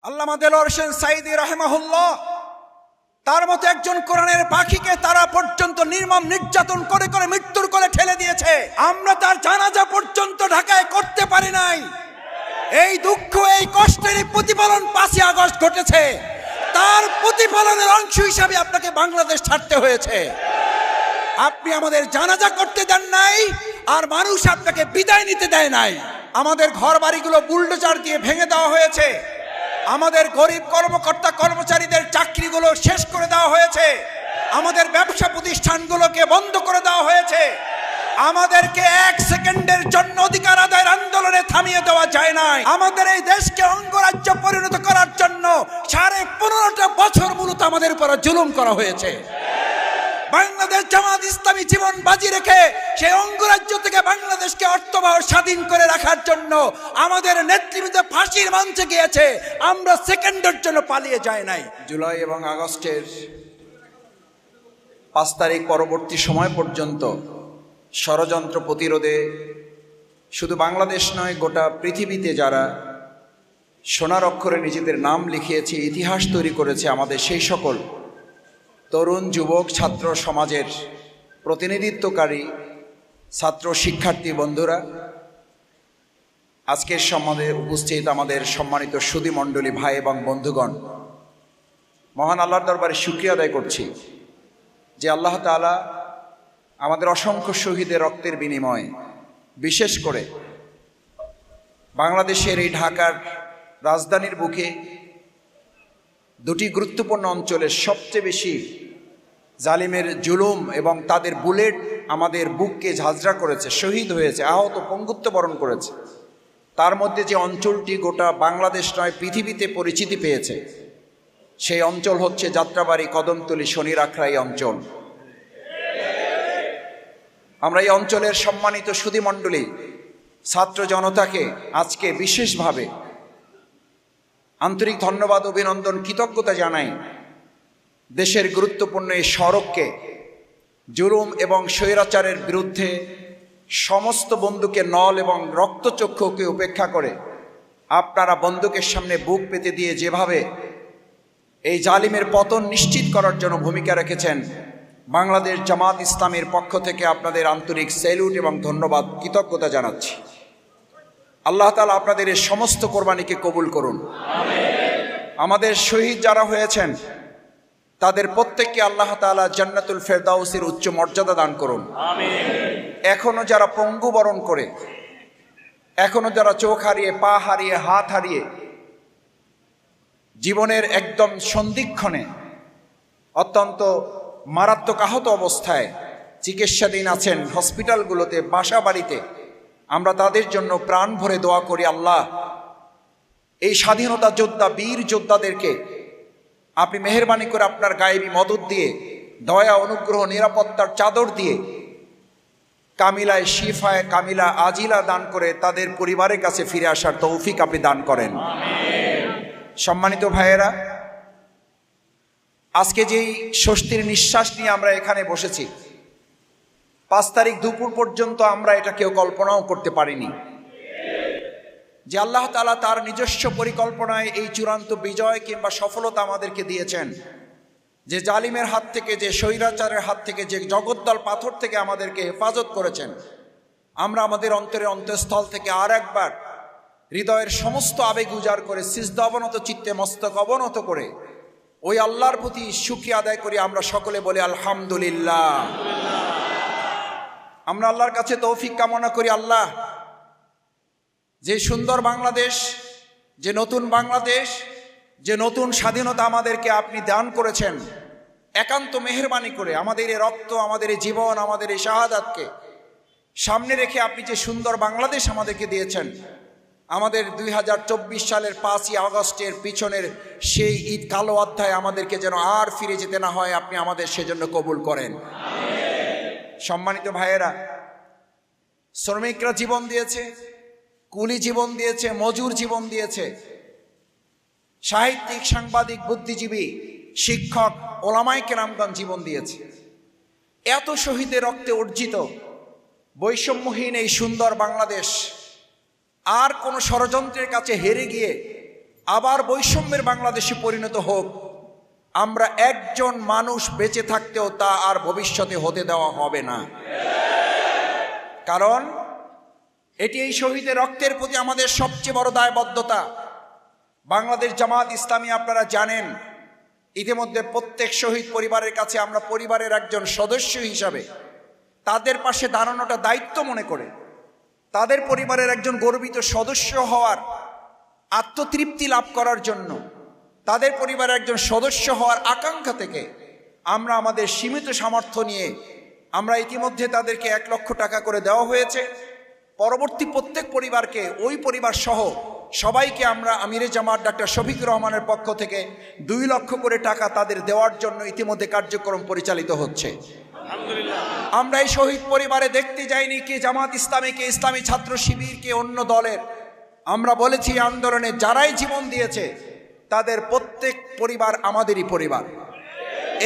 আল্লামা দেলোয়ার হোসেন সাঈদী রাহিমাহুল্লাহ তার মতো একজন কোরআনের পাখিকে তারা পর্যন্ত নির্মম নির্যাতন করে করে মৃত্যুর কোলে ঠেলে দিয়েছে। আমরা তার জানাজা পর্যন্ত ঢাকায় করতে পারি নাই। এই দুঃখ এই কষ্টের প্রতিফলন 5ই আগস্ট ঘটেছে। তার প্রতিফলনের অংশ হিসাবে আপনাকে বাংলাদেশ ছাড়তে হয়েছে। আপনি আমাদের জানাজা করতে দেন নাই, আর মানুষ আপনাকে বিদায় নিতে দেয় নাই। আমাদের ঘর বাড়িগুলো বুলডোজার দিয়ে ভেঙে দেওয়া হয়েছে। আমাদের গরিব কর্মকর্তা কর্মচারীদের চাকরিগুলো শেষ করে দেওয়া হয়েছে। আমাদের ব্যবসা প্রতিষ্ঠানগুলোকে বন্ধ করে দেওয়া হয়েছে। আমাদেরকে 1 সেকেন্ডের জন্য অধিকার আদায়ের আন্দোলনে থামিয়ে দেওয়া যায় নাই। আমাদের এই দেশকে অঙ্গরাজ্য পরিণত করার জন্য 15.5টা বছর মূলত আমাদের উপর জুলুম করা হয়েছে। বাংলাদেশ জামাত ইসলামী জীবন বাজি রেখে সেই অঙ্গরাজ্য থেকে বাংলাদেশকে অর্থবহ স্বাধীন করে রাখার জন্য আমাদের নেতৃবৃন্দ ফাঁসির মঞ্চে গিয়েছে। আমরা সেকেন্ডের জন্য পালিয়ে যাই নাই। জুলাই এবং আগস্টের 5 তারিখ পরবর্তী সময় পর্যন্ত ষড়যন্ত্র প্রতিরোধে শুধু বাংলাদেশ নয়, গোটা পৃথিবীতে যারা সোনার অক্ষরে নিজেদের নাম লিখিয়েছে, ইতিহাস তৈরি করেছে, আমাদের সেই সকল তরুণ যুবক ছাত্র সমাজের প্রতিনিধিত্বকারী ছাত্র শিক্ষার্থী বন্ধুরা, আজকের সমাজে উপস্থিত আমাদের সম্মানিত সুধী মণ্ডলী ভাই এবং বন্ধুগণ, মহান আল্লাহর দরবারে শুকরিয়া আদায় করছি যে আল্লাহ তাআলা আমাদের অসংখ্য শহীদের রক্তের বিনিময়ে বিশেষ করে বাংলাদেশের এই ঢাকার রাজধানীর বুকে 2টি গুরুত্বপূর্ণ অঞ্চলের সবচেয়ে বেশি জালিমের জুলুম এবং তাদের বুলেট আমাদের বুককে ঝাঁঝরা করেছে, শহীদ হয়েছে, আহত পঙ্গুত্ব বরণ করেছে। তার মধ্যে যে অঞ্চলটি গোটা বাংলাদেশ নয় পৃথিবীতে পরিচিতি পেয়েছে, সেই অঞ্চল হচ্ছে যাত্রাবাড়ি, কদমতলী, শনির আখড়া এই অঞ্চল। আমরা এই অঞ্চলের সম্মানিত সুধী মণ্ডলী ছাত্র জনতাকে আজকে বিশেষভাবে আন্তরিক ধন্যবাদ, অভিনন্দন, কৃতজ্ঞতা জানাই। দেশের গুরুত্বপূর্ণ এই সড়ককে জুলুম এবং স্বৈরাচারের বিরুদ্ধে সমস্ত বন্দুকের নল এবং রক্তচক্ষুকে উপেক্ষা করে আপনারা বন্দুকের সামনে বুক পেতে দিয়ে যেভাবে এই জালিমের পতন নিশ্চিত করার জন্য ভূমিকা রেখেছেন, বাংলাদেশ জামাত ইসলামের পক্ষ থেকে আপনাদের আন্তরিক স্যালুট এবং ধন্যবাদ, কৃতজ্ঞতা জানাচ্ছি। আল্লাহ তাআলা আপনাদের এই সমস্ত কোরবানিকে কবুল করুন। আমাদের শহীদ যারা হয়েছেন তাদের প্রত্যেককে আল্লাহ তাআলা জান্নাতুল ফেরদাউসের উচ্চ মর্যাদা দান করুন। এখনো যারা পঙ্গু বরণ করে, এখনো যারা চোখ হারিয়ে, পা হারিয়ে, হাত হারিয়ে জীবনের একদম সন্ধিক্ষণে অত্যন্ত মারাত্মক আহত অবস্থায় চিকিৎসাধীন আছেন হসপিটালগুলোতে, বাসা বাড়িতে, আমরা তাদের জন্য প্রাণ ভরে দোয়া করি। আল্লাহ, এই স্বাধীনতা যোদ্ধা, বীর যোদ্ধাদেরকে আপনি মেহেরবানি করে আপনার গায়েবী মদত দিয়ে, দয়া, অনুগ্রহ, নিরাপত্তার চাদর দিয়ে কামিলায় শিফায় কামিলা আজিলা দান করে তাদের পরিবারের কাছে ফিরে আসার তৌফিক আপনি দান করেন। সম্মানিত ভাইয়েরা, আজকে যেই স্বস্তির নিঃশ্বাস নিয়ে আমরা এখানে বসেছি, 5 তারিখ দুপুর পর্যন্ত আমরা এটা কেউ কল্পনাও করতে পারিনি যে আল্লাহ তাআলা তার নিজস্ব পরিকল্পনায় এই চূড়ান্ত বিজয় কিংবা সফলতা আমাদেরকে দিয়েছেন, যে জালিমের হাত থেকে, যে স্বৈরাচারের হাত থেকে, যে জগদ্দল পাথর থেকে আমাদেরকে হেফাজত করেছেন। আমরা আমাদের অন্তরের অন্তঃস্থল থেকে আর একবার হৃদয়ের সমস্ত আবেগ উজাড় করে সিজদা অবনত চিত্তে মস্তক অবনত করে ওই আল্লাহর প্রতি শুকরিয়া আদায় করি। আমরা সকলে বলি আলহামদুলিল্লাহ। আমরা আল্লাহর কাছে তৌফিক কামনা করি, আল্লাহ, যে সুন্দর বাংলাদেশ, যে নতুন বাংলাদেশ, যে নতুন স্বাধীনতা আমাদেরকে আপনি দান করেছেন, একান্ত মেহেরবানি করে আমাদের এই রক্ত, আমাদের এই জীবন, আমাদের এই শাহাদাতকে সামনে রেখে আপনি যে সুন্দর বাংলাদেশ আমাদেরকে দিয়েছেন, আমাদের 2024 সালের 5ই আগস্টের পিছনের সেই ঈদ কালো অধ্যায় আমাদেরকে যেন আর ফিরে যেতে না হয়, আপনি আমাদের সেজন্য কবুল করেন। সম্মানিত ভাইয়েরা, শ্রমিকরা জীবন দিয়েছে, কুলি জীবন দিয়েছে, মজুর জীবন দিয়েছে, সাহিত্যিক, সাংবাদিক, বুদ্ধিজীবী, শিক্ষক, ওলামায়ে কেরামগণ জীবন দিয়েছে। এত শহীদের রক্তে অর্জিত বৈষম্যহীন এই সুন্দর বাংলাদেশ আর কোনো ষড়যন্ত্রের কাছে হেরে গিয়ে আবার বৈষম্যের বাংলাদেশে পরিণত হোক, আমরা একজন মানুষ বেঁচে থাকতেও তা আর ভবিষ্যতে হতে দেওয়া হবে না। কারণ এটি এই শহীদের রক্তের প্রতি আমাদের সবচেয়ে বড় দায়বদ্ধতা। বাংলাদেশ জামাত ইসলামী, আপনারা জানেন, ইতিমধ্যে প্রত্যেক শহীদ পরিবারের কাছে আমরা পরিবারের একজন সদস্য হিসাবে তাদের পাশে দাঁড়ানোটা দায়িত্ব মনে করে, তাদের পরিবারের একজন গর্বিত সদস্য হওয়ার আত্মতৃপ্তি লাভ করার জন্য, তাদের পরিবারের একজন সদস্য হওয়ার আকাঙ্ক্ষা থেকে আমরা আমাদের সীমিত সামর্থ্য নিয়ে আমরা ইতিমধ্যে তাদেরকে 1 লক্ষ টাকা করে দেওয়া হয়েছে। পরবর্তী প্রত্যেক পরিবারকে, ওই পরিবার সহ সবাইকে আমরা আমিরে জামাত ডাক্তার শফিকুর রহমানের পক্ষ থেকে 2 লক্ষ করে টাকা তাদের দেওয়ার জন্য ইতিমধ্যে কার্যক্রম পরিচালিত হচ্ছে। আমরা এই শহীদ পরিবারে দেখতে যাইনি কে জামাত ইসলামী, কে ইসলামী ছাত্র শিবির, কে অন্য দলের। আমরা বলেছি আন্দোলনে যারাই জীবন দিয়েছে তাদের প্রত্যেক পরিবার আমাদেরই পরিবার।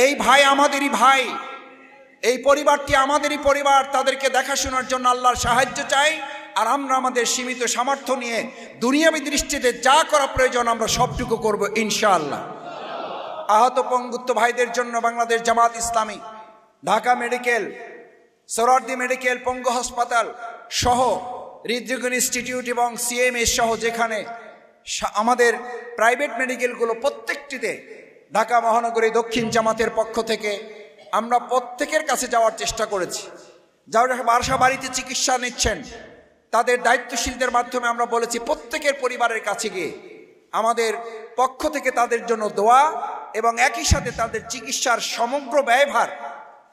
এই ভাই আমাদেরই ভাই, এই পরিবারটি আমাদেরই পরিবার। তাদেরকে দেখাশোনার জন্য আল্লাহর সাহায্য চাই। আর আমরা আমাদের সীমিত সামর্থ্য নিয়ে দুনিয়াবী দৃষ্টিতে যা করা প্রয়োজন আমরা সবটুকু করব ইনশাআল্লাহ। আহত পঙ্গুত্ব ভাইদের জন্য বাংলাদেশ জামাত ইসলামী ঢাকা মেডিকেল, সোহরাওয়ার্দী মেডিকেল, পঙ্গু হাসপাতাল সহ হৃদরোগ ইনস্টিটিউট এবং সিএমএস সহ যেখানে আমাদের প্রাইভেট মেডিকেলগুলো প্রত্যেকটিতে ঢাকা মহানগরী দক্ষিণ জামাতের পক্ষ থেকে আমরা প্রত্যেকের কাছে যাওয়ার চেষ্টা করেছি। যারা বাসা বাড়িতে চিকিৎসা নিচ্ছেন তাদের দায়িত্বশীলদের মাধ্যমে আমরা বলেছি প্রত্যেকের পরিবারের কাছে গিয়ে আমাদের পক্ষ থেকে তাদের জন্য দোয়া এবং একই সাথে তাদের চিকিৎসার সমগ্র ব্যয়ভার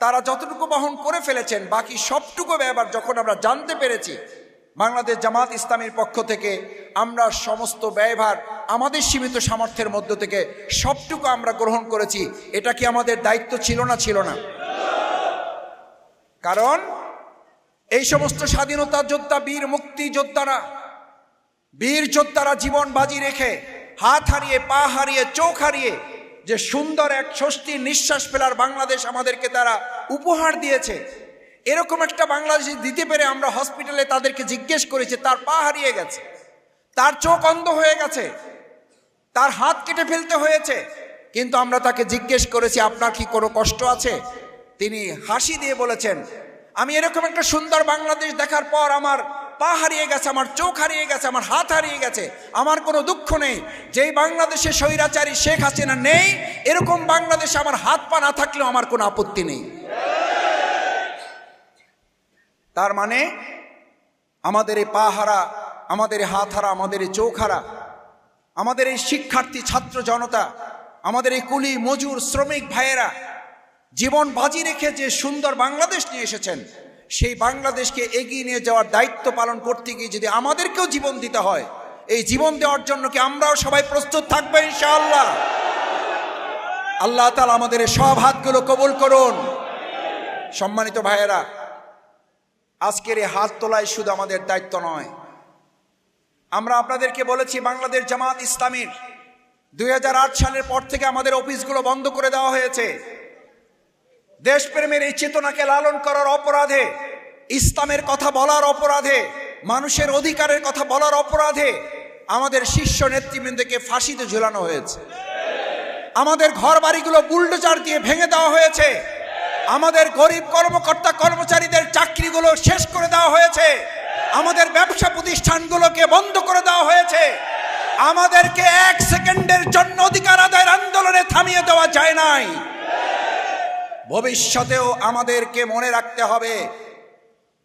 তারা যতটুকু বহন করে ফেলেছেন, বাকি সবটুকু ব্যয়ভার যখন আমরা জানতে পেরেছি বাংলাদেশ জামাত ইসলামীর পক্ষ থেকে আমরা সমস্ত ব্যয়ভার আমাদের সীমিত সামর্থ্যের মধ্য থেকে সবটুকু আমরা গ্রহণ করেছি। এটা কি আমাদের দায়িত্ব ছিল না? ছিল না? কারণ এই সমস্ত স্বাধীনতা যোদ্ধা, বীর মুক্তি যোদ্ধারা, বীর যোদ্ধারা জীবন বাজি রেখে হাত হারিয়ে, পা হারিয়ে, চোখ হারিয়ে যে সুন্দর এক স্বস্তির নিঃশ্বাস ফেলার বাংলাদেশ আমাদেরকে তারা উপহার দিয়েছে, এরকম একটা বাংলাদেশ দিতে পেরে আমরা হসপিটালে তাদেরকে জিজ্ঞেস করেছি, তার পা হারিয়ে গেছে, তার চোখ অন্ধ হয়ে গেছে, তার হাত কেটে ফেলতে হয়েছে, কিন্তু আমরা তাকে জিজ্ঞেস করেছি আপনার কি কোনো কষ্ট আছে? তিনি হাসি দিয়ে বলেছেন আমি এরকম একটা সুন্দর বাংলাদেশ দেখার পর আমার পা হারিয়ে গেছে, আমার চোখ হারিয়ে গেছে, আমার হাত হারিয়ে গেছে, আমার কোনো দুঃখ নেই। যেই বাংলাদেশে স্বৈরাচারী শেখ হাসিনা নেই, এরকম বাংলাদেশে আমার হাত পা না থাকলেও আমার কোনো আপত্তি নেই। তার মানে আমাদের এই পা হারা, আমাদের এই হাত হারা, আমাদের এই চোখ হারা, আমাদের এই শিক্ষার্থী ছাত্র জনতা, আমাদের এই কুলি মজুর শ্রমিক ভাইয়েরা জীবন বাজি রেখে যে সুন্দর বাংলাদেশ নিয়ে এসেছেন, সেই বাংলাদেশকে এগিয়ে নিয়ে যাওয়ার দায়িত্ব পালন করতে গিয়ে যদি আমাদেরকেও জীবন দিতে হয়, এই জীবন দেওয়ার জন্য কি আমরাও সবাই প্রস্তুত থাকবো ইনশাআল্লাহ? আল্লাহ তাআলা আমাদের সব হাতগুলো কবুল করুন। সম্মানিত ভাইয়েরা, আজকের এই হাত তোলায় শুধু আমাদের দায়িত্ব নয়, আমরা আপনাদেরকে বলেছি বাংলাদেশ জামাত ইসলামীর 2008 সালের পর থেকে আমাদের অফিসগুলো বন্ধ করে দেওয়া হয়েছে। দেশপ্রেমের এই চেতনাকে লালন করার অপরাধে, ইসলামের কথা বলার অপরাধে, মানুষের অধিকারের কথা বলার অপরাধে আমাদের শীর্ষ নেতৃবৃন্দকে ফাঁসিতে ঝুলানো হয়েছে। আমাদের ঘর বাড়িগুলো বুলডোজার দিয়ে ভেঙে দেওয়া হয়েছে। আমাদের গরিব কর্মকর্তা কর্মচারীদের চাকরিগুলো শেষ করে দেওয়া হয়েছে। আমাদের ব্যবসা প্রতিষ্ঠানগুলোকে বন্ধ করে দেওয়া হয়েছে। আমাদেরকে 1 সেকেন্ডের জন্য অধিকার আদায়ের আন্দোলনে থামিয়ে দেওয়া যায় নাই। ভবিষ্যতেও আমাদেরকে মনে রাখতে হবে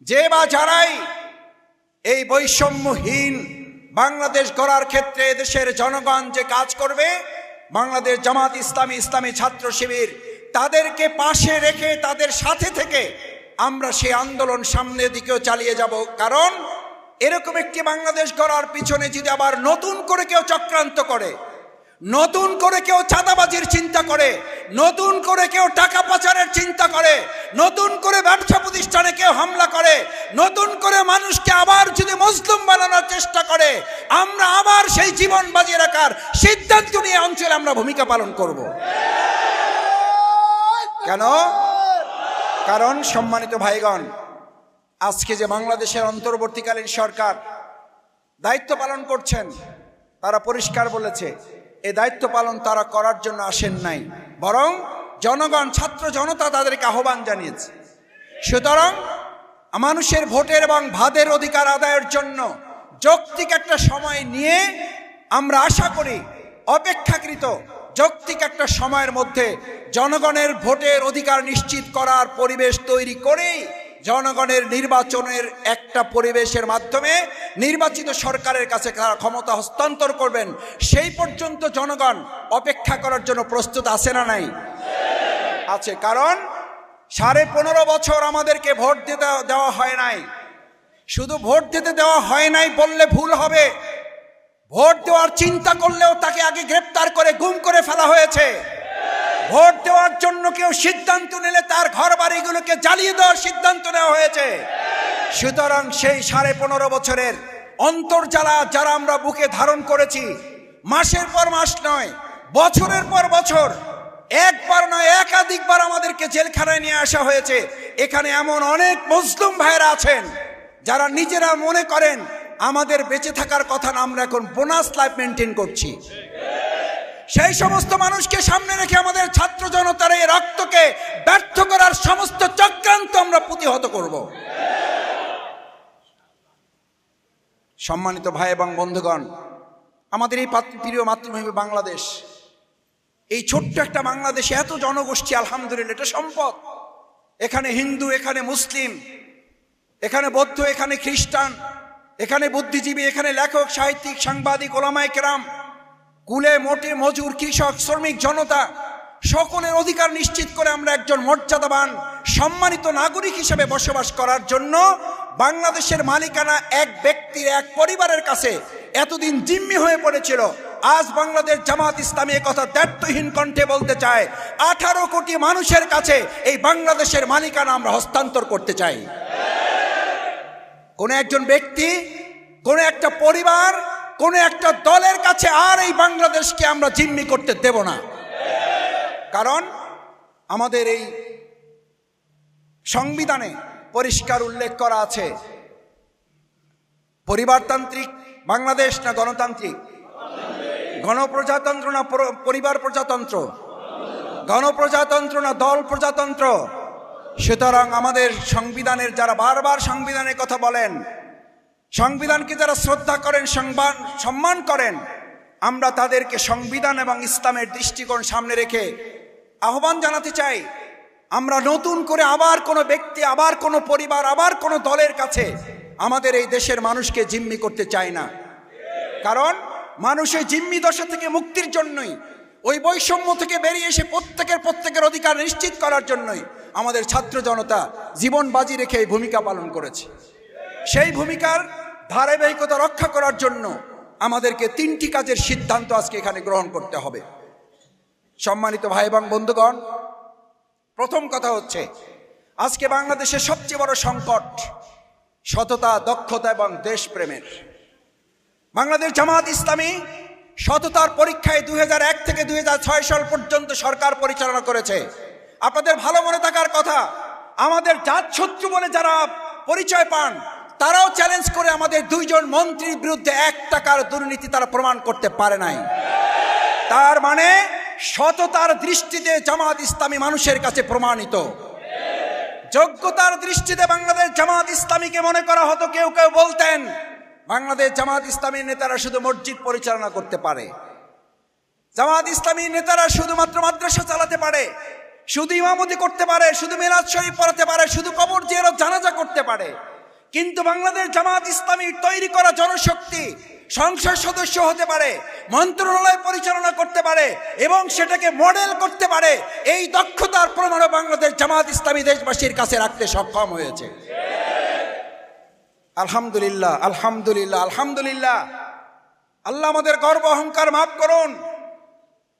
যে বা যারাই এই বৈষম্যহীন বাংলাদেশ গড়ার ক্ষেত্রে এদেশের জনগণ যে কাজ করবে, বাংলাদেশ জামাত ইসলামী, ইসলামী ছাত্র শিবির তাদেরকে পাশে রেখে তাদের সাথে থেকে আমরা সেই আন্দোলন সামনের দিকেও চালিয়ে যাব। কারণ এরকম একটি বাংলাদেশ গড়ার পিছনে যদি আবার নতুন করে কেউ চক্রান্ত করে, নতুন করে কেউ চাঁদাবাজির চিন্তা করে, নতুন করে কেউ টাকা পাচারের চিন্তা করে, নতুন করে ব্যবসা প্রতিষ্ঠানে কেউ হামলা করে, নতুন করে মানুষকে আবার যদি মজলুম বানানোর চেষ্টা করে, আমরা আবার সেই জীবন বাজি রাখার সিদ্ধান্ত নিয়ে অঞ্চলে আমরা ভূমিকা পালন করব। কেন? কারণ সম্মানিত ভাইগণ, আজকে যে বাংলাদেশের অন্তর্বর্তীকালীন সরকার দায়িত্ব পালন করছেন, তারা পরিষ্কার বলেছে এই দায়িত্ব পালন তারা করার জন্য আসেন নাই, বরং জনগণ, ছাত্র জনতা তাদেরকে আহ্বান জানিয়েছে। সুতরাং মানুষের ভোটের এবং ভাদের অধিকার আদায়ের জন্য যৌক্তিক একটা সময় নিয়ে আমরা আশা করি অপেক্ষাকৃত যৌক্তিক একটা সময়ের মধ্যে জনগণের ভোটের অধিকার নিশ্চিত করার পরিবেশ তৈরি করেই জনগণের নির্বাচনের একটা পরিবেশের মাধ্যমে নির্বাচিত সরকারের কাছে তারা ক্ষমতা হস্তান্তর করবেন। সেই পর্যন্ত জনগণ অপেক্ষা করার জন্য প্রস্তুত আছে না নাই? আছে। কারণ 15.5 বছর আমাদেরকে ভোট দিতে দেওয়া হয় নাই। শুধু ভোট দিতে দেওয়া হয় নাই বললে ভুল হবে। ভোট দেওয়ার চিন্তা করলেও তাকে আগে গ্রেপ্তার করে গুম করে ফেলা হয়েছে। ভোট দেওয়ার জন্য কেউ সিদ্ধান্ত নিলে তার ঘর বাড়িগুলোকে জ্বালিয়ে দেওয়ার সিদ্ধান্ত নেওয়া হয়েছে। সুতরাং সেই 15.5 বছরের অন্তর্জ্বালা যারা আমরা বুকে ধারণ করেছি, মাসের পর মাস নয়, বছরের পর বছর, একবার নয় একাধিকবার আমাদেরকে জেলখানায় নিয়ে আসা হয়েছে। এখানে এমন অনেক মুসলিম ভাইরা আছেন যারা নিজেরা মনে করেন আমাদের বেঁচে থাকার কথা না, আমরা এখন বোনাস লাইফ মেনটেন করছি। সেই সমস্ত মানুষকে সামনে রেখে আমাদের ছাত্র জনতার এই রক্তকে ব্যর্থ করার সমস্ত চক্রান্ত আমরা প্রতিহত করব। সম্মানিত ভাই এবং বন্ধুগণ, আমাদের এই প্রিয় মাতৃভূমি বাংলাদেশ, এই ছোট্ট একটা বাংলাদেশে এত জনগোষ্ঠী, আলহামদুলিল্লাহ এটা সম্পদ। এখানে হিন্দু, এখানে মুসলিম, এখানে বৌদ্ধ, এখানে খ্রিস্টান, এখানে বুদ্ধিজীবী, এখানে লেখক, সাহিত্যিক, সাংবাদিক, ওলামায়ে কেরাম, কুলে মোটে মজুর, কৃষক, শ্রমিক জনতা, সকলের অধিকার নিশ্চিত করে আমরা একজন মর্যাদাবান সম্মানিত নাগরিক হিসেবে বসবাস করার জন্য বাংলাদেশের মালিকানা এক ব্যক্তির, এক পরিবারের কাছে এতদিন জিম্মি হয়ে পড়েছিল। আজ বাংলাদেশ জামাত ইসলামী কথা দায়িত্বহীন কণ্ঠে বলতে চায়, 18 কোটি মানুষের কাছে এই বাংলাদেশের মালিকানা আমরা হস্তান্তর করতে চাই। কোন একজন ব্যক্তি, কোন একটা পরিবার, কোন একটা দলের কাছে আর এই বাংলাদেশকে আমরা জিম্মি করতে দেব না। কারণ আমাদের এই সংবিধানে পরিষ্কার উল্লেখ করা আছে, পরিবারতান্ত্রিক বাংলাদেশ না গণতান্ত্রিক? গণপ্রজাতন্ত্র না পরিবার প্রজাতন্ত্র? গণপ্রজাতন্ত্র না দল প্রজাতন্ত্র? সুতরাং আমাদের সংবিধানের যারা বারবার সংবিধানের কথা বলেন, সংবিধানকে যারা শ্রদ্ধা করেন, সম্মান করেন, আমরা তাদেরকে সংবিধান এবং ইসলামের দৃষ্টিকোণ সামনে রেখে আহ্বান জানাতে চাই, আমরা নতুন করে আবার কোনো ব্যক্তি, আবার কোনো পরিবার, আবার কোনো দলের কাছে আমাদের এই দেশের মানুষকে জিম্মি করতে চাই না। কারণ মানুষের জিম্মি দশা থেকে মুক্তির জন্যই, ওই বৈষম্য থেকে বেরিয়ে এসে প্রত্যেকের অধিকার নিশ্চিত করার জন্যই আমাদের ছাত্র জনতা জীবন বাজি রেখে এই ভূমিকা পালন করেছে। সেই ভূমিকার ধারাবাহিকতা রক্ষা করার জন্য আমাদেরকে 3টি কাজের সিদ্ধান্ত আজকে এখানে গ্রহণ করতে হবে। সম্মানিত ভাই এবং বন্ধুগণ, প্রথম কথা হচ্ছে, আজকে বাংলাদেশের সবচেয়ে বড় সংকট সততা, দক্ষতা এবং দেশপ্রেমের। বাংলাদেশ জামাত ইসলামী সততার পরীক্ষায় 2001 থেকে 2006 সাল পর্যন্ত সরকার পরিচালনা করেছে। আপনাদের ভালো মনে থাকার কথা, আমাদের জাত শত্রু বলে যারা পরিচয় পান, তারাও চ্যালেঞ্জ করে আমাদের 2 জন মন্ত্রীর বিরুদ্ধে 1 টাকার দুর্নীতি তারা প্রমাণ করতে পারে নাই। তার মানে সততার দৃষ্টিতে জামাত ইসলামী মানুষের কাছে প্রমাণিত। যোগ্যতার দৃষ্টিতে বাংলাদেশ জামাত ইসলামীকে মনে করা হতো, কেউ কেউ বলতেন বাংলাদেশ জামাত ইসলামীর নেতারা শুধু মসজিদ পরিচালনা করতে পারে, জামাত ইসলামীর নেতারা শুধুমাত্র মাদ্রাসা চালাতে পারে, শুধু ইমামতি করতে পারে, শুধু মিলাদ শরীফ পড়াতে পারে, শুধু কবর জিয়ারত জানাজা করতে পারে। কিন্তু বাংলাদেশ জামাত ইসলামীর তৈরি করা জনশক্তি সংসদ সদস্য হতে পারে, মন্ত্রণালয় পরিচালনা করতে পারে এবং সেটাকে মডেল করতে পারে। এই দক্ষতার প্রমাণ বাংলাদেশ জামাত ইসলামী দেশবাসীর কাছে রাখতে সক্ষম হয়েছে। আলহামদুলিল্লাহ, আলহামদুলিল্লাহ, আলহামদুলিল্লাহ। আল্লাহ আমাদের গর্ব অহংকার মাফ করুন।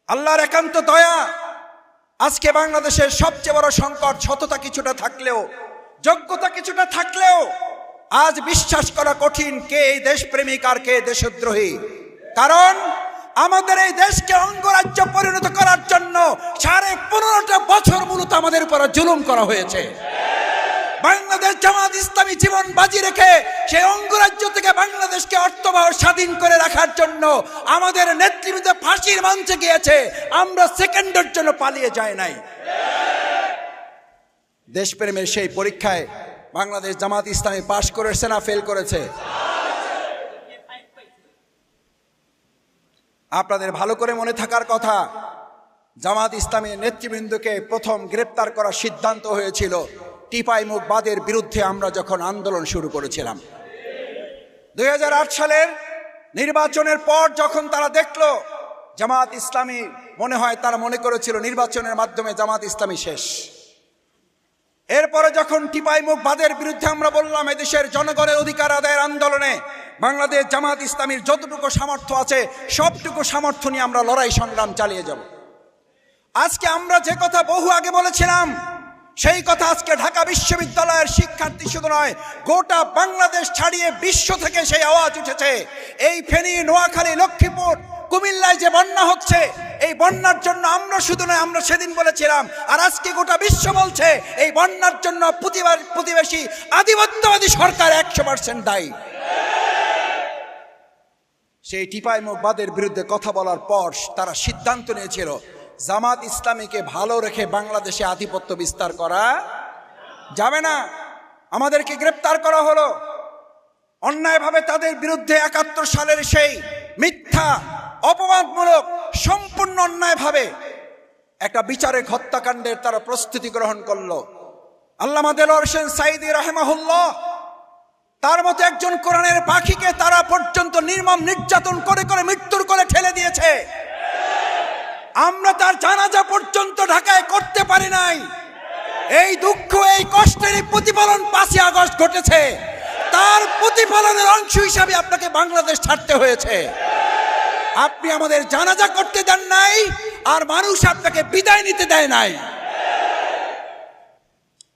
আল্লাহর একান্ত দয়া। আজকে বাংলাদেশের সবচেয়ে বড় সংকট সততা কিছুটা থাকলেও, যোগ্যতা কিছুটা থাকলেও আজ বিশ্বাস করা কঠিন কে এই দেশপ্রেমিক আর কে দেশদ্রোহী। কারণ আমাদের এই দেশকে অঙ্গরাজ্য পরিণত করার জন্য 15.5 বছর মূলত আমাদের উপর জুলুম করা হয়েছে। বাংলাদেশ জামাত ইসলামী জীবন বাজি রেখে সেই অঙ্গরাজ্য থেকে বাংলাদেশকে অর্থবহ স্বাধীন করে রাখার জন্য আমাদের নেতৃবৃন্দ ফাঁসির মঞ্চে গিয়েছে, আমরা সেকেন্ডের জন্য পালিয়ে যায় নাই। দেশপ্রেমের সেই পরীক্ষায় বাংলাদেশ জামাত ইসলামী পাশ করেছে না ফেল করেছে? আপনাদের ভালো করে মনে থাকার কথা, জামাত ইসলামের নেতৃবৃন্দকে প্রথম গ্রেপ্তার করার সিদ্ধান্ত হয়েছিল টিপাইমুখবাদের বিরুদ্ধে আমরা যখন আন্দোলন শুরু করেছিলাম। 2008 সালের নির্বাচনের পর যখন তারা দেখলো জামাত ইসলামী, মনে হয় তারা মনে করেছিল নির্বাচনের মাধ্যমে জামাত ইসলামী শেষ। এরপরে যখন টিপাইমুখবাদের বিরুদ্ধে আমরা বললাম এদেশের জনগণের অধিকার আদায়ের আন্দোলনে বাংলাদেশ জামাত ইসলামীর যতটুকু সামর্থ্য আছে সবটুকু সামর্থ্য নিয়ে আমরা লড়াই সংগ্রাম চালিয়ে যাব। আজকে আমরা যে কথা বহু আগে বলেছিলাম সেই কথা আজকে ঢাকা বিশ্ববিদ্যালয়ের শিক্ষার্থী শুধু নয়, গোটা বাংলাদেশ ছাড়িয়ে বিশ্ব থেকে সেই আওয়াজ উঠেছে। এই ফেনী, নোয়াখালী, লক্ষ্মীপুর, কুমিল্লায় যে বন্যা হচ্ছে, এই বন্যার জন্য আমরা শুধু নয়, আমরা সেদিন বলেছিলাম আর আজকে গোটা বিশ্ব বলছে এই বন্যার জন্য প্রতিবেশী আধিপত্যবাদী সরকার 100% দায়ী। সেই টিপাইমুখবাদের বিরুদ্ধে কথা বলার পর তারা সিদ্ধান্ত নিয়েছিল জামাত ইসলামীকে ভালো রেখে বাংলাদেশে আধিপত্য বিস্তার করা যাবে না। আমাদেরকে গ্রেপ্তার করা হলো অন্যায়ভাবে, তাদের বিরুদ্ধে 71 সালের সেই মিথ্যা অপবাদমূলক সম্পূর্ণ অন্যায়ভাবে একটা বিচারিক হত্যাকাণ্ডের তারা প্রস্তুতি গ্রহণ করলো। আল্লামা দেলোয়ার হোসেন সাঈদী রাহিমাহুল্লাহ, তার মতো একজন কোরআনের পাখিকে তারা পর্যন্ত নির্মম নির্যাতন করে করে মৃত্যুর কোলে ঠেলে দিয়েছে। আমরা তার জানাজা পর্যন্ত ঢাকায় করতে পারি নাই। এই দুঃখ, এই কষ্টের প্রতিফলন 5ই আগস্ট ঘটেছে। তার প্রতিফলনের অংশ হিসাবে আপনাকে বাংলাদেশ ছাড়তে হয়েছে। আপনি আমাদের জানাজা করতে দেন নাই, আর মানুষ আপনাকে বিদায় নিতে দেয় নাই।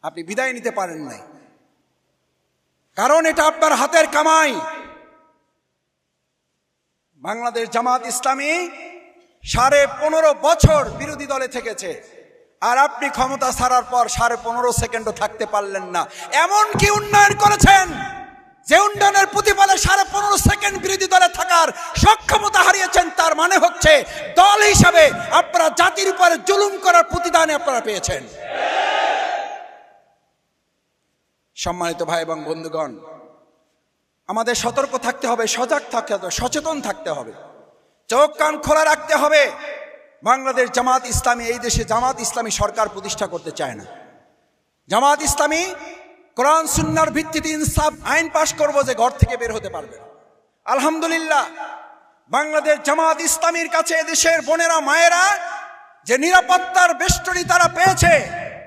আপনি বিদায় নিতে পারেন নাই, কারণ এটা আপনার হাতের কামাই। বাংলাদেশ জামাত ইসলামী 15.5 বছর বিরোধী দলে থেকেছে, আর আপনি ক্ষমতা ছাড়ার পর 15.5 সেকেন্ডও থাকতে পারলেন না। এমন কি উন্নয়ন করেছেন যে উন্নয়নের প্রতিফলে 15.5 সেকেন্ড বিরোধী দলে থাকার সক্ষমতা হারিয়েছেন? তার মানে হচ্ছে দল হিসাবে আপনারা জাতির উপরে জুলুম করার প্রতিদানে আপনারা পেয়েছেন। সম্মানিত ভাই এবং বন্ধুগণ, আমাদের সতর্ক থাকতে হবে, সজাগ থাকতে হবে, সচেতন থাকতে হবে, চোখ কান খোলা রাখতে হবে। বাংলাদেশ জামাত ইসলামী, এই দেশে জামাত ইসলামী সরকার প্রতিষ্ঠা করতে চায় না। জামাত ইসলামী কোরআন সুন্নাহর ভিত্তিতে ইনসাফ আইন পাশ করবো যে ঘর থেকে বের হতে পারবে। আলহামদুলিল্লাহ, বাংলাদেশ জামাত ইসলামীর কাছে এদেশের বোনেরা, মায়েরা যে নিরাপত্তার বেষ্টনী তারা পেয়েছে,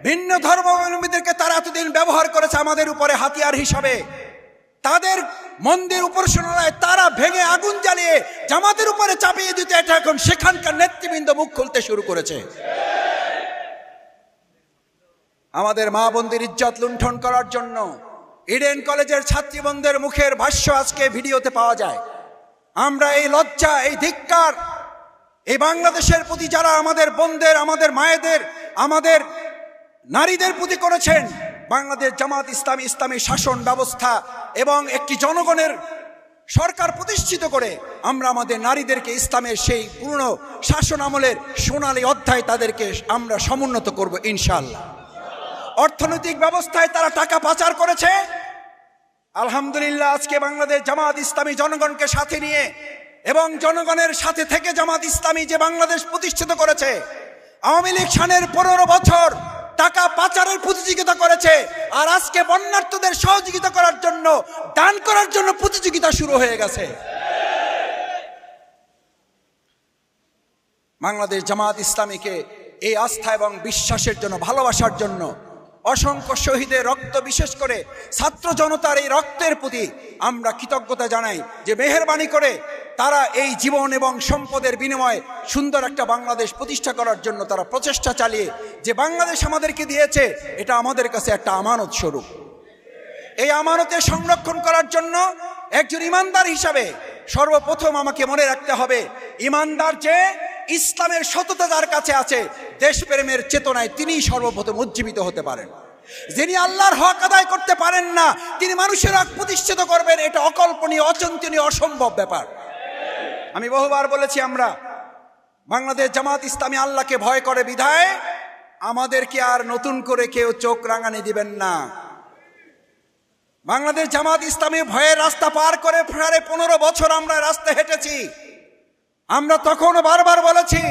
ভিন্ন ধর্মাবলম্বীদেরকে তারা এতদিন ব্যবহার করেছে আমাদের উপরে হাতিয়ার হিসাবে। তাদের মন্দির উপাসনালয় তারা ভেঙে আগুন জ্বালিয়ে জামাতের উপরে চাপিয়ে দিতে, এটা এখন সেখানকার নেতৃবৃন্দ মুখ খুলতে শুরু করেছে। আমাদের মা বোনদের ইজ্জত লুণ্ঠন করার জন্য ইডেন কলেজের ছাত্রীবন্ধের মুখের ভাষ্য আজকে ভিডিওতে পাওয়া যায়। আমরা এই লজ্জা, এই ধিক্কার এই বাংলাদেশের প্রতি যারা আমাদের বোনদের, আমাদের মায়েদের, আমাদের নারীদের প্রতি করেছেন, বাংলাদেশ জামাত ইসলামী ইসলামী শাসন ব্যবস্থা এবং একটি জনগণের সরকার প্রতিষ্ঠিত করে আমরা আমাদের নারীদেরকে ইসলামের সেই পুরনো শাসন আমলের সোনালী অধ্যায় তাদেরকে আমরা সমুন্নত করব ইনশাআল্লাহ। অর্থনৈতিক ব্যবস্থায় তারা টাকা পাচার করেছে। আলহামদুলিল্লাহ, আজকে বাংলাদেশ জামাত ইসলামী জনগণকে সাথে নিয়ে এবং জনগণের সাথে থেকে জামাত ইসলামী যে বাংলাদেশ প্রতিষ্ঠিত করেছে। আওয়ামী লীগ শাসনের 15 বছর টাকা পাচারের প্রতিযোগিতা করেছে, আর আজকে বন্যার্তদের সহযোগিতা করার জন্য, দান করার জন্য প্রতিযোগিতা শুরু হয়ে গেছে। বাংলাদেশ জামাত ইসলামীকে এই আস্থা এবং বিশ্বাসের জন্য, ভালোবাসার জন্য অসংখ্য শহীদের রক্ত, বিশেষ করে ছাত্র জনতার এই রক্তের প্রতি আমরা কৃতজ্ঞতা জানাই যে মেহেরবানি করে তারা এই জীবন এবং সম্পদের বিনিময়ে সুন্দর একটা বাংলাদেশ প্রতিষ্ঠা করার জন্য তারা প্রচেষ্টা চালিয়ে যে বাংলাদেশ আমাদেরকে দিয়েছে, এটা আমাদের কাছে একটা আমানত স্বরূপ। এই আমানতের সংরক্ষণ করার জন্য একজন ইমানদার হিসাবে সর্বপ্রথম আমাকে মনে রাখতে হবে, ইমানদার যে ইসলামের সততা যার কাছে আছে, দেশপ্রেমের চেতনায় তিনিই সর্বপ্রথম উজ্জীবিত হতে পারেন। যিনি আল্লাহর হক আদায় করতে পারেন না তিনি মানুষের হক প্রতিষ্ঠিত করবেন, এটা অকল্পনীয়, অচিন্তনীয়, অসম্ভব ব্যাপার। আমি বহুবার বলেছি, আমরা বাংলাদেশ জামাত ইসলামী আল্লাহকে ভয় করে বিধায় আমাদেরকে আর নতুন করে কেউ চোখ রাঙানি দিবেন না। বাংলাদেশ জামাত ইসলামী ভয়ের রাস্তা পার করে 15 বছর আমরা রাস্তায় হেঁটেছি। আমরা তখনও বারবার বলেছি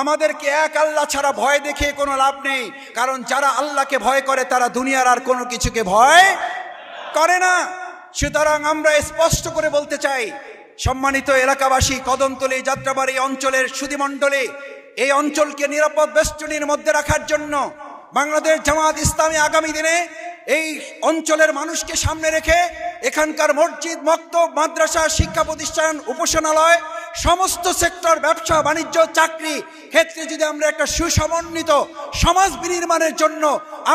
আমাদেরকে এক আল্লাহ ছাড়া ভয় দেখিয়ে কোনো লাভ নেই, কারণ যারা আল্লাহকে ভয় করে তারা দুনিয়ার আর কোনো কিছুকে ভয় করে না। সুতরাং আমরা স্পষ্ট করে বলতে চাই, সম্মানিত এলাকাবাসী, কদমতলী, যাত্রাবাড়ি অঞ্চলের সুধীমণ্ডলী, এই অঞ্চলকে নিরাপদ বেষ্টনীর মধ্যে রাখার জন্য বাংলাদেশ জামাত ইসলামী আগামী দিনে এই অঞ্চলের মানুষকে সামনে রেখে এখানকার মসজিদ, মক্তব, মাদ্রাসা, শিক্ষা প্রতিষ্ঠান, উপাসনালয়, সমস্ত সেক্টর, ব্যবসা বাণিজ্য, চাকরি ক্ষেত্রে যদি আমরা একটা সুসমন্বিত সমাজ বিনির্মাণের জন্য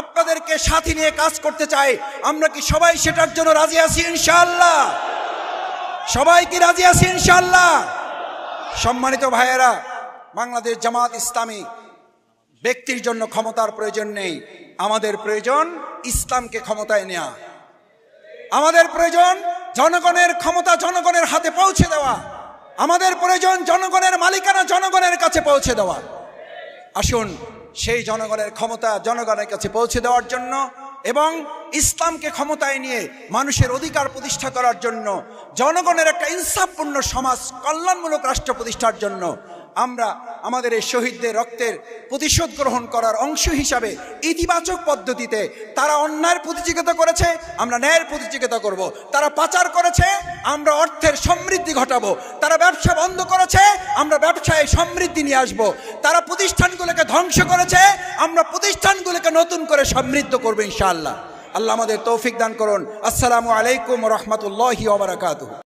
আপনাদেরকে সাথী নিয়ে কাজ করতে চাই, আমরা কি সবাই সেটার জন্য রাজি আছি ইনশাআল্লাহ? সবাই কি রাজি আছি ইনশাআল্লাহ? সম্মানিত ভাইয়েরা, বাংলাদেশ জামাত ইসলামী ব্যক্তির জন্য ক্ষমতার প্রয়োজন নেই, আমাদের প্রয়োজন ইসলামকে ক্ষমতায় নেওয়া। আমাদের প্রয়োজন জনগণের ক্ষমতা জনগণের হাতে পৌঁছে দেওয়া। আমাদের প্রয়োজন জনগণের মালিকানা জনগণের কাছে পৌঁছে দেওয়া। আসুন সেই জনগণের ক্ষমতা জনগণের কাছে পৌঁছে দেওয়ার জন্য এবং ইসলামকে ক্ষমতায় নিয়ে মানুষের অধিকার প্রতিষ্ঠা করার জন্য, জনগণের একটা ইনসাফপূর্ণ সমাজ, কল্যাণমূলক রাষ্ট্র প্রতিষ্ঠার জন্য আমরা আমাদের এই শহীদদের রক্তের প্রতিশোধ গ্রহণ করার অংশ হিসাবে ইতিবাচক পদ্ধতিতে, তারা অন্যায়ের প্রতিযোগিতা করেছে, আমরা ন্যায়ের প্রতিযোগিতা করব। তারা পাচার করেছে, আমরা অর্থের সমৃদ্ধি ঘটাবো। তারা ব্যবসা বন্ধ করেছে, আমরা ব্যবসায় সমৃদ্ধি নিয়ে আসবো। তারা প্রতিষ্ঠানগুলোকে ধ্বংস করেছে, আমরা প্রতিষ্ঠানগুলোকে নতুন করে সমৃদ্ধ করবো ইনশাআল্লাহ। আল্লাহ আমাদের তৌফিক দান করুন। আসসালামু আলাইকুম ওয়া রাহমাতুল্লাহি ওয়া বারাকাতুহু।